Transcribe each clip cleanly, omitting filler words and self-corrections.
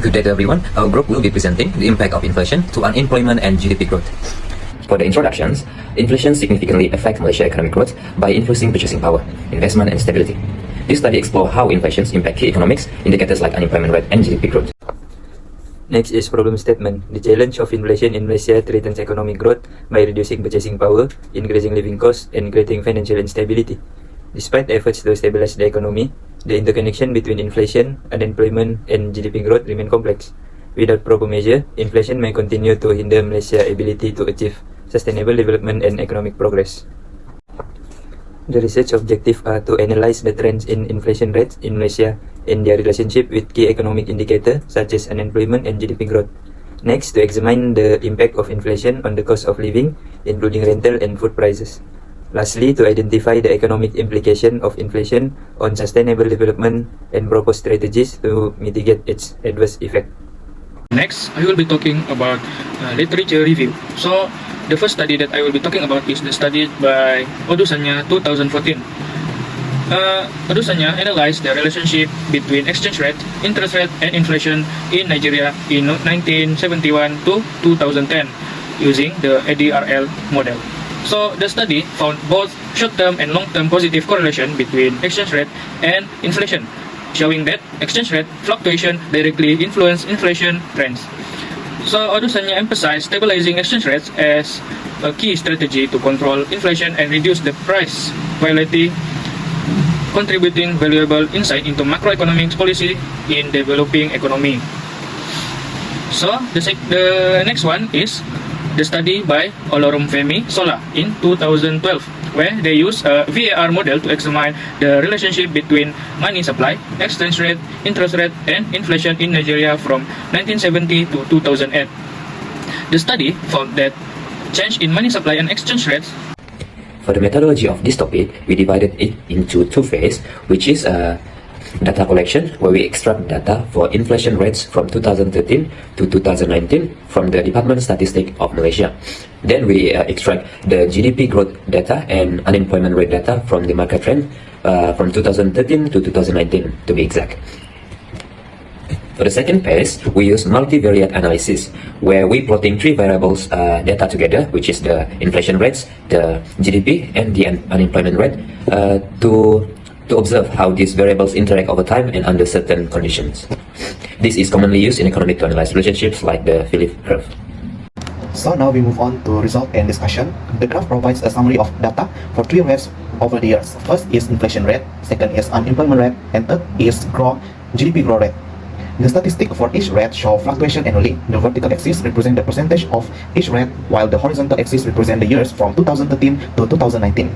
Good day to everyone. Our group will be presenting the impact of inflation to unemployment and GDP growth. For the introductions, inflation significantly affects Malaysia's economic growth by influencing purchasing power, investment and stability. This study explores how inflation impacts key economics indicators like unemployment rate and GDP growth. Next is problem statement. The challenge of inflation in Malaysia threatens economic growth by reducing purchasing power, increasing living costs, and creating financial instability. Despite efforts to stabilize the economy, the interconnection between inflation, unemployment, and GDP growth remain complex. Without proper measure, inflation may continue to hinder Malaysia's ability to achieve sustainable development and economic progress. The research objectives are to analyze the trends in inflation rates in Malaysia and their relationship with key economic indicators such as unemployment and GDP growth. Next, to examine the impact of inflation on the cost of living, including rental and food prices. Lastly, to identify the economic implication of inflation on sustainable development and propose strategies to mitigate its adverse effect. Next, I will be talking about literature review. So, the first study that I will be talking about is the study by Odusanya 2014. Odusanya analyzed the relationship between exchange rate, interest rate, and inflation in Nigeria in 1971 to 2010 using the ADRL model. So, the study found both short-term and long-term positive correlation between exchange rate and inflation, showing that exchange rate fluctuation directly influence inflation trends. So, Odusanya emphasized stabilizing exchange rates as a key strategy to control inflation and reduce the price volatility, contributing valuable insight into macroeconomics policy in developing economy. So, the next one is the study by Olorunfemi Sola in 2012, where they use a VAR model to examine the relationship between money supply, exchange rate, interest rate, and inflation in Nigeria from 1970 to 2008. The study found that change in money supply and exchange rates. For the methodology of this topic, we divided it into two phases, which is data collection, where we extract data for inflation rates from 2013 to 2019 from the Department of Statistics of Malaysia. Then we extract the GDP growth data and unemployment rate data from the market trend from 2013 to 2019 to be exact. For the second phase, we use multivariate analysis, where we plotting three variables data together, which is the inflation rates, the GDP, and the unemployment rate, to observe how these variables interact over time and under certain conditions. This is commonly used in economics to analyze relationships like the Phillips curve. So now we move on to result and discussion. The graph provides a summary of data for three rates over the years. First is inflation rate, second is unemployment rate, and third is GDP growth rate. The statistics for each rate show fluctuation annually. The vertical axis represents the percentage of each rate, while the horizontal axis represents the years from 2013 to 2019.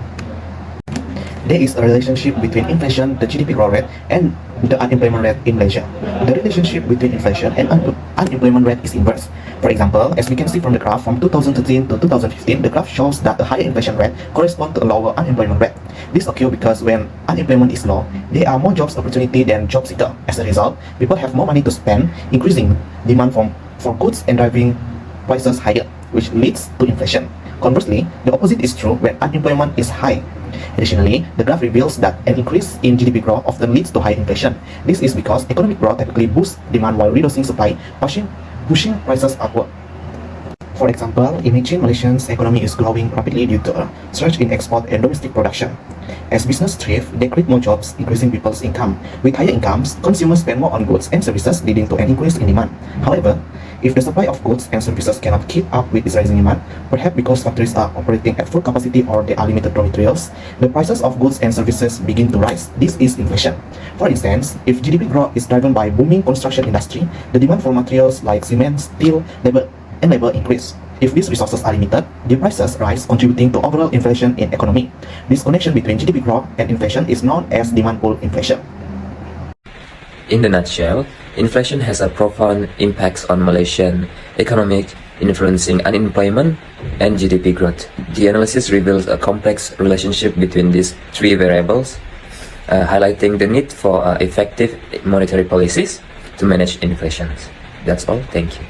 There is a relationship between inflation, the GDP growth rate, and the unemployment rate in Malaysia. The relationship between inflation and unemployment rate is inverse. For example, as we can see from the graph from 2013 to 2015, the graph shows that a higher inflation rate corresponds to a lower unemployment rate. This occurs because when unemployment is low, there are more jobs opportunity than job seeker. As a result, people have more money to spend, increasing demand for goods and driving prices higher, which leads to inflation. Conversely, the opposite is true when unemployment is high. Additionally, the graph reveals that an increase in GDP growth often leads to high inflation. This is because economic growth typically boosts demand while reducing supply, pushing prices upward. For example, imagine Malaysia's economy is growing rapidly due to a surge in export and domestic production. As business thrive, they create more jobs, increasing people's income. With higher incomes, consumers spend more on goods and services, leading to an increase in demand. However, if the supply of goods and services cannot keep up with this rising demand, perhaps because factories are operating at full capacity or there are limited raw materials, the prices of goods and services begin to rise. This is inflation. For instance, if GDP growth is driven by booming construction industry, the demand for materials like cement, steel, labor increase. If these resources are limited, the prices rise, contributing to overall inflation in economy. This connection between GDP growth and inflation is known as demand pull inflation. In the nutshell, inflation has a profound impact on Malaysian economic, influencing unemployment and GDP growth. The analysis reveals a complex relationship between these three variables, highlighting the need for effective monetary policies to manage inflation. That's all. Thank you.